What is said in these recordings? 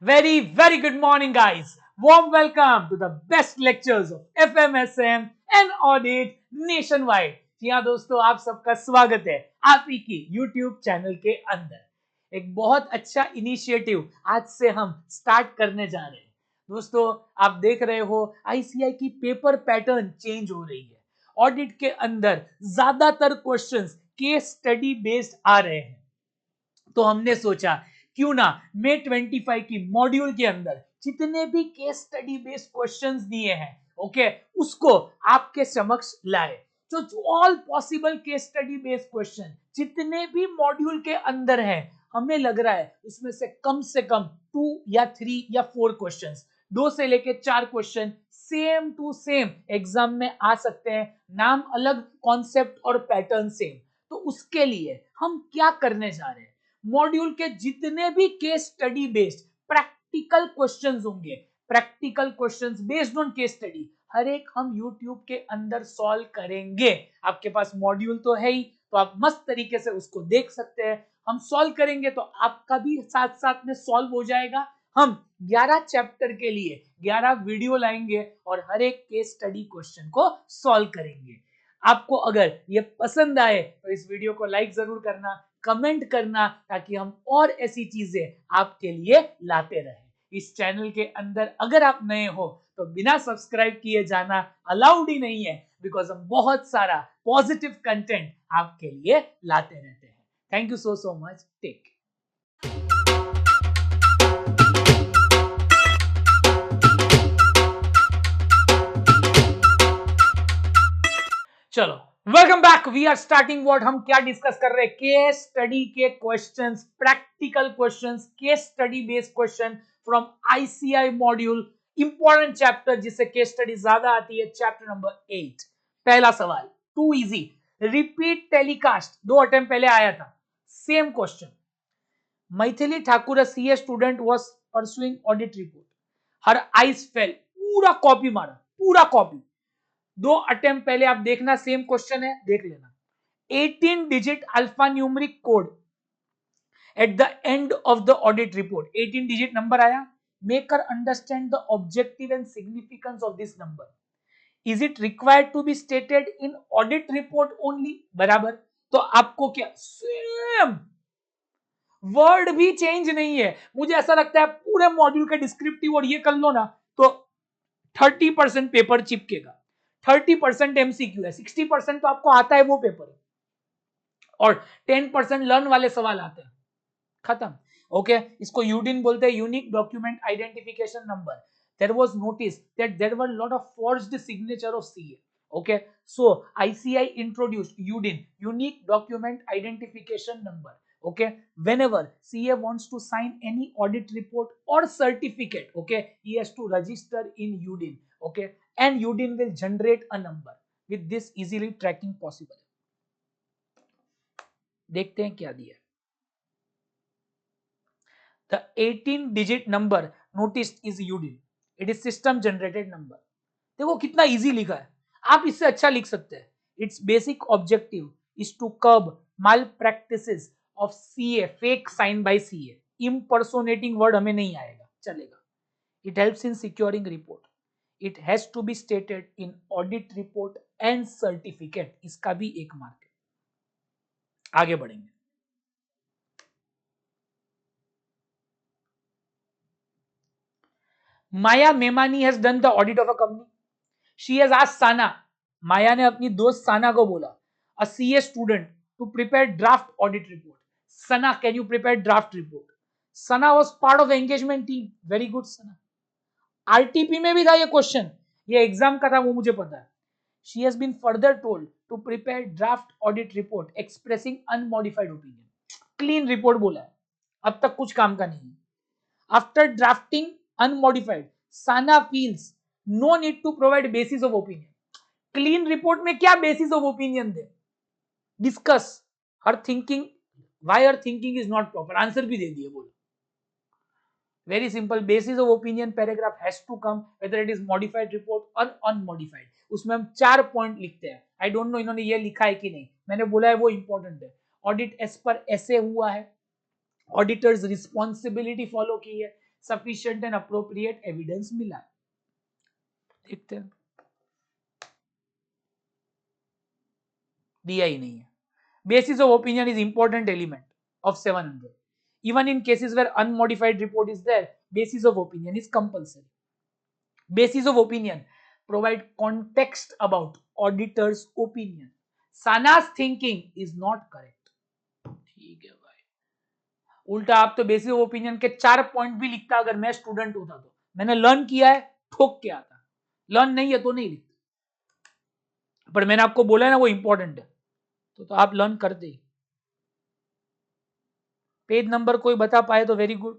Very good morning, guys. Warm welcome to the best lectures of FMSM and Audit Nationwide. जी हाँ दोस्तों, आप सबका स्वागत है आप ही की YouTube चैनल के अंदर। एक बहुत अच्छा इनिशिएटिव आज से हम स्टार्ट करने जा रहे हैं। दोस्तों, आप देख रहे हो आईसीआई की पेपर पैटर्न चेंज हो रही है। ऑडिट के अंदर ज्यादातर क्वेश्चंस केस स्टडी बेस्ड आ रहे हैं। तो हमने सोचा क्यों ना मे 25 की मॉड्यूल के अंदर जितने भी केस स्टडी बेस्ड क्वेश्चंस दिए हैं, ओके, उसको आपके समक्ष लाए। तो all possible case study based question जितने भी मॉड्यूल के अंदर है, हमें लग रहा है उसमें से कम 2 या 3 या 4 क्वेश्चंस, 2 से लेके 4 question same to same exam में आ सकते हैं। नाम अलग, कॉन्सेप्ट और पैटर्न सेम। तो उसके लिए हम क्या करने जा रहे हैं, मॉड्यूल के जितने भी case study based practical questions होंगे, practical questions based on case study, हर एक हम YouTube के अंदर सॉल्व करेंगे। आपके पास मॉड्यूल तो है ही, तो आप मस्त तरीके से उसको देख सकते हैं। हम सॉल्व करेंगे तो आपका भी साथ साथ में सॉल्व हो जाएगा। हम 11 चैप्टर के लिए 11 वीडियो लाएंगे और हर एक केस स्टडी क्वेश्चन को सॉल्व करेंगे। आपको अगर ये पसंद आए तो इस वीडियो को लाइक जरूर करना, कमेंट करना, ताकि हम और ऐसी चीजें आपके लिए लाते रहें। इस चैनल के अंदर अगर आप नए हो तो बिना सब्सक्राइब किए जाना अलाउड ही नहीं है, बिकॉज हम बहुत सारा पॉजिटिव कंटेंट आपके लिए लाते रहते हैं। Thank you so much. Take. चलो, welcome back. We are starting what, हम क्या डिस्कस कर रहे हैं, केस स्टडी के questions, practical questions, case study based question from ICI module. Important chapter जिससे केस स्टडी ज्यादा आती है, चैप्टर नंबर 8। पहला सवाल, too easy, repeat telecast 2 attempt पहले आया था। Same question, Maithili Thakur CA student was pursuing audit report, her eyes fail, पूरा कॉपी मारा, पूरा कॉपी। 2 अटेम्प्ट पहले आप देखना, सेम क्वेश्चन है, देख लेना। 18 digit alpha numeric code at the end of the audit report, 18 digit number आया। मेक कर understand the objective and significance of this number, is it required to be stated in audit report only, बराबर। तो आपको क्या, same word भी change नहीं है। मुझे ऐसा लगता है पूरे मॉड्यूल का डिस्क्रिप्टिव और ये कर लो ना तो 30% पेपर चिपकेगा, 30% एमसीक्यू है, 60% तो आपको आता है वो पेपर है, और 10% लर्न वाले सवाल आते हैं। खत्म। ओके, इसको यूडिन बोलते हैं, unique document identification number. There was notice that there were lot of forged signature of CA. Okay, so ICI introduced UDIN, unique document identification number. Okay, whenever CA wants to sign any audit report or certificate, okay, he has to register in UDIN. Okay, and UDIN will generate a number. With this easily tracking possible. देखते हैं क्या दिया। The 18-digit number noticed is UDIN. It is system generated number. देखो कितना easy लिखा है, आप इससे अच्छा लिख सकते हैं। Its basic objective is to curb malpractices of CA, fake sign by CA. Impersonating word हमें नहीं आएगा, चलेगा। It helps in securing report, it has to be stated in audit report and certificate, इसका भी एक mark है। आगे बढ़ेंगे। Maya Memani has done the audit of a company. She has asked Sana, Maya ने अपनी दोस्त साना को बोला, a CA student, to prepare draft audit report. Sana, can you prepare draft report? Sana was part of engagement team. Very good Sana. RTP में भी था ये question, ये एग्जाम का था, वो मुझे पता है। She has been further told to prepare draft audit report expressing unmodified opinion. Clean report बोला है, अब तक कुछ काम का नहीं है। After drafting unmodified, Sana feels no need to provide basis of opinion. Clean report में क्या बेसिस ऑफ ओपिनियन दे? Discuss her thinking, why her thinking is not proper, answer भी दे दिए, बोलो। Very simple, basis of opinion paragraph has to come whether it is modified report और unmodified. उसमें हम 4 पॉइंट लिखते हैं। आई डोंट नो इन्होंने ये लिखा है कि नहीं, मैंने बोला है वो इंपॉर्टेंट है। ऑडिट एज पर ऐसे हुआ है, ऑडिटर्स रिस्पॉन्सिबिलिटी फॉलो की है, सफिशिएंट एंड अप्रोप्रिएट एविडेंस मिला है। देखते हैं, दिया ही नहीं है। Basis of opinion is important element of 700. Even in cases where unmodified report is there, basis of opinion is compulsory. Basis of opinion provide context about auditor's opinion. Sana's thinking is not correct. ठीक है भाई, उल्टा आप तो basis of opinion के 4 point भी लिखता अगर मैं स्टूडेंट होता तो। मैंने लर्न किया है, ठोक के आता, लर्न नहीं है तो नहीं लिखता, पर मैंने आपको बोला है ना वो इंपॉर्टेंट है, तो आप लर्न करते ही। पेज नंबर कोई बता पाए तो वेरी गुड।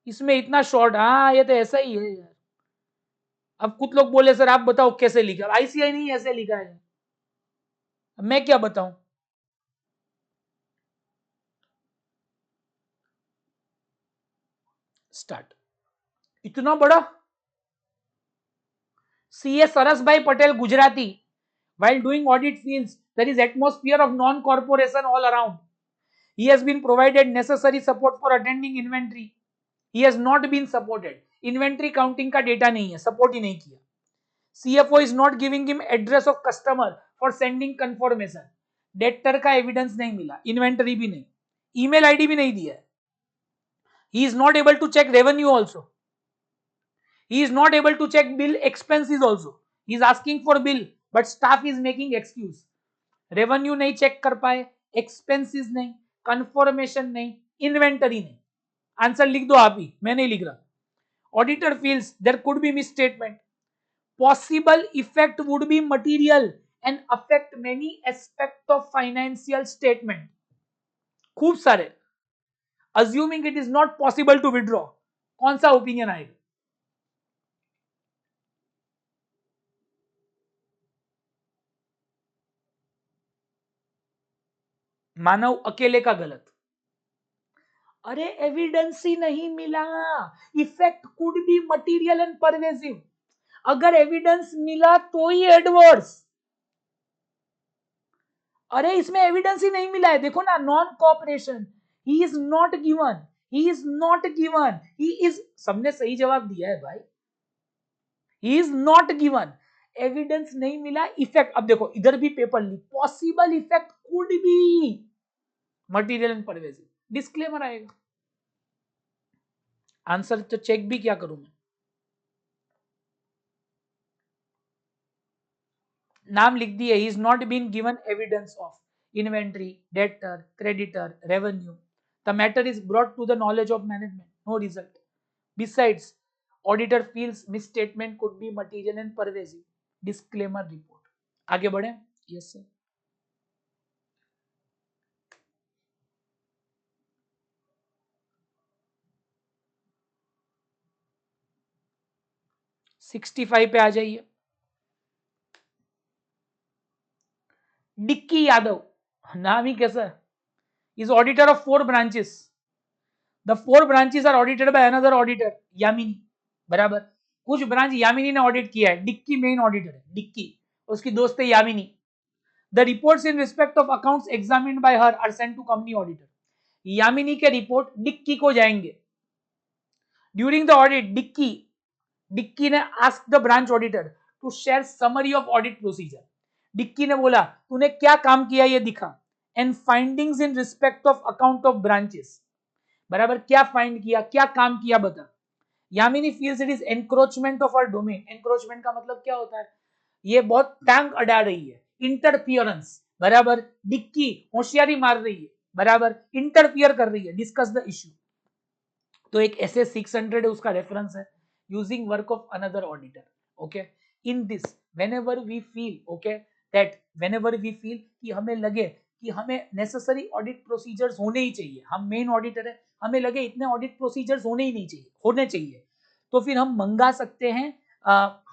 इसमें इतना शॉर्ट, हाँ ये तो ऐसा ही है यार। अब कुछ लोग बोले सर आप बताओ कैसे लिखा, आईसीआई नहीं ऐसे लिखा है, मैं क्या बताऊं। स्टार्ट। इतना बड़ा। सीए सरस भाई Patel Gujarati, while doing audit feels there is atmosphere of non corporation all around. He has been provided necessary support for attending inventory. He has not been supported. Inventory counting का डेटा नहीं है, support ही नहीं किया। CFO is not giving him address of customer for sending confirmation. Debtor का evidence नहीं मिला, inventory भी नहीं, ईमेल आईडी भी नहीं दिया। He is not able to check revenue also. He is not able to check bill expenses also. He is asking for bill, but staff is making excuse. Revenue नहीं check कर पाए, expenses नहीं, confirmation नहीं, inventory नहीं। Answer लिख दो आप ही, मैं नहीं लिख रहा। Auditor feels there could be misstatement, possible effect would be material and affect many aspect of financial statement. खूब सारे। Assuming it is not possible to withdraw, कौन सा ओपिनियन आएगा? मानव अकेले का गलत। अरे एविडेंस ही नहीं मिला, effect could be material and pervasive. अगर एविडेंस मिला तो ही एडवर्स। अरे इसमें एविडेंस ही नहीं मिला है, देखो ना, non cooperation, he is not given, he is not given, he is, सबने सही जवाब दिया है भाई, he is not given, evidence नहीं मिला, इफेक्ट। अब देखो इधर भी पेपर ली, possible effect could be material and pervasive, disclaimer आएगा। आंसर तो चेक भी क्या करूं मैं? नाम लिख दिए, he is not been given evidence of inventory, debtor, creditor, revenue, the matter is brought to the knowledge of management, no result. Besides auditor feels misstatement could be material and pervasive, disclaimer report. आगे बढ़े। Yes sir. Sixty 65 पे आ जाइए। Dicky Yadav, नाम ही कैसा है, is auditor of 4 branches. The 4 branches are audited by another auditor, Yamini, बराबर। कुछ ब्रांच यामिनी ने ऑडिट किया है, डिक्की मेन ऑडिटर है, डिक्की, उसकी दोस्त है Yamini. The reports in respect of accounts examined by her are sent to company auditor. Yamini के रिपोर्ट डिक्की को जाएंगे। ड्यूरिंग द ऑडिट डिक्की ने asked the branch auditor to share summary of audit procedure. Dicky ने बोला तूने क्या काम किया ये दिखा, and findings in respect of account of branches, बराबर, क्या फाइंड किया, क्या काम किया बता। Yamini feels it is encroachment of our domain. Encroachment का मतलब क्या होता है, ये बहुत टांग अड़ा रही है, इंटरफियरेंस, बराबर। डिक्की होशियारी मार रही है, बराबर, इंटरफियर कर रही है, डिस्कस द इश्यू। तो एक एसए 600 है, उसका रेफरेंस है, using work of another auditor. Okay, in this whenever we feel, okay, that whenever we feel कि हमें लगे कि हमें नेसेसरी ऑडिट प्रोसीजर्स होने ही चाहिए, हम मेन ऑडिटर है, हमें लगे इतने ऑडिट प्रोसीजर्स होने ही नहीं चाहिए, होने चाहिए, तो फिर हम मंगा सकते हैं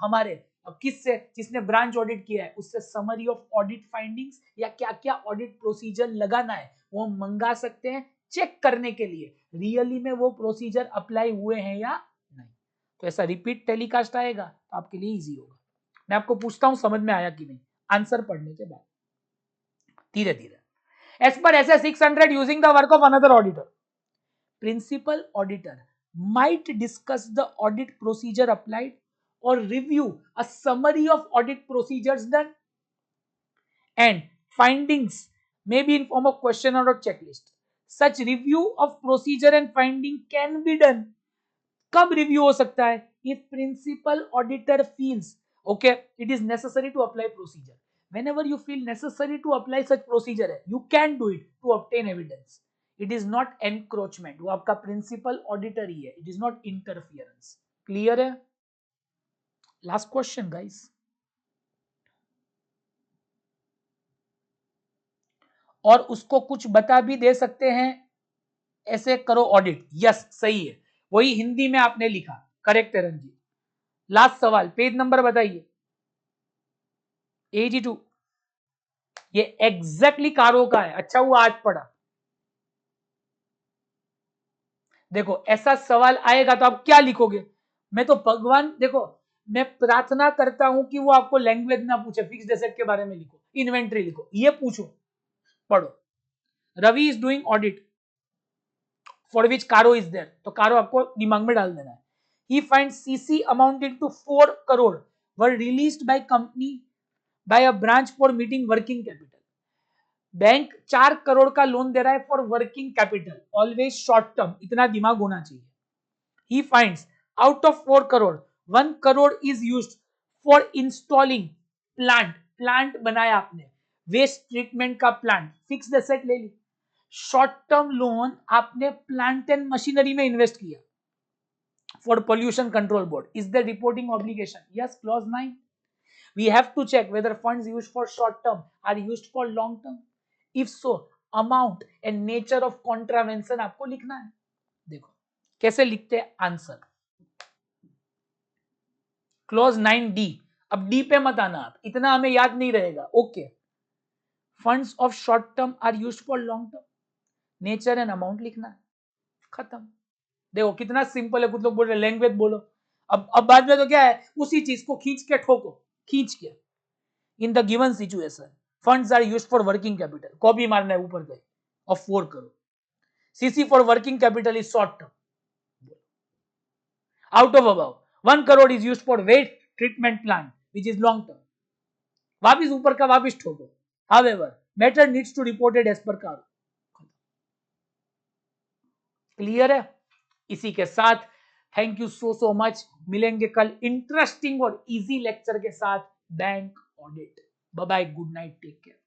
हमारे किससे, जिसने ब्रांच ऑडिट किया है उससे समरी ऑफ ऑडिट फाइंडिंग्स या क्या क्या ऑडिट प्रोसीजर लगाना है वो मंगा सकते हैं, चेक करने के लिए रियली में वो प्रोसीजर अप्लाई हुए हैं या नहीं। तो ऐसा रिपीट टेलीकास्ट आएगा तो आपके लिए इजी होगा। मैं आपको पूछता हूं समझ में आया कि नहीं, आंसर पढ़ने के बाद धीरे धीरे। As per SA 600 using the work of another auditor, principal auditor might discuss the audit procedure applied or review a summary of audit procedures done, and findings may be in form of question or checklist. Such review of procedure and finding can be done. कब review हो सकता है? If principal auditor feels okay it is necessary to apply procedure. Whenever you feel necessary to apply such procedure you can do it to obtain evidence. It is not encroachment. वो आपका principal auditor ही है. It is not interference. Clear है? Last question guys. और उसको कुछ बता भी दे सकते हैं, ऐसे करो ऑडिट. यस सही है, वही हिंदी में आपने लिखा. करेक्ट है रंजीत. लास्ट सवाल, पेज नंबर बताइए. 82. ये एग्जैक्टली कारो का है. अच्छा हुआ आज पढ़ा. देखो ऐसा सवाल आएगा तो आप क्या लिखोगे? मैं तो भगवान, देखो मैं प्रार्थना करता हूं कि वो आपको लैंग्वेज ना पूछे. फिक्स्ड एसेट के बारे में लिखो, इन्वेंट्री लिखो, ये पूछो, पढ़ो. Ravi is doing audit for which कारो इज देयर, तो कारो आपको दिमाग में डाल देना है. He find CC amounted to 4 crore were released by company by a branch for meeting working capital. Bank 4 crore का लोन दे रहा है for working capital, always short term, इतना दिमाग होना चाहिए. He finds out of 4 crore 1 crore is used for installing plant. Plant बनाया आपने, वेस्ट ट्रीटमेंट का प्लांट, फिक्स्ड एसेट ले ली. शॉर्ट टर्म लोन आपने प्लांट एंड मशीनरी में इन्वेस्ट किया for pollution control board. Is the reporting obligation? Yes, clause 9. We have to check whether funds used for short term are used for long term. If so, amount and nature of contravention आपको लिखना है. देखो कैसे लिखते हैं answer. Clause 9D. अब D पे मत आना आप, इतना हमें याद नहीं रहेगा. Okay, funds of short term are used for long term, nature and amount लिखना है, खत्म. देखो कितना सिंपल है. कुछ लोग बोल रहे लैंग्वेज बोलो. अब बाद में तो क्या है, उसी चीज को खींच के ठोको, खींच के. In the given situation, funds are used for working capital. Copy मारना है ऊपर गए of 4 crore. CC for working capital is short term. Out of above, 1 crore is used for waste treatment plant, which is long term. वापिस ऊपर का वापिस ठोको. However, matter needs to reported as per CARO. Clear है? इसी के साथ thank you so much. मिलेंगे कल इंटरेस्टिंग और इजी लेक्चर के साथ bank audit. Bye bye, good night, take care.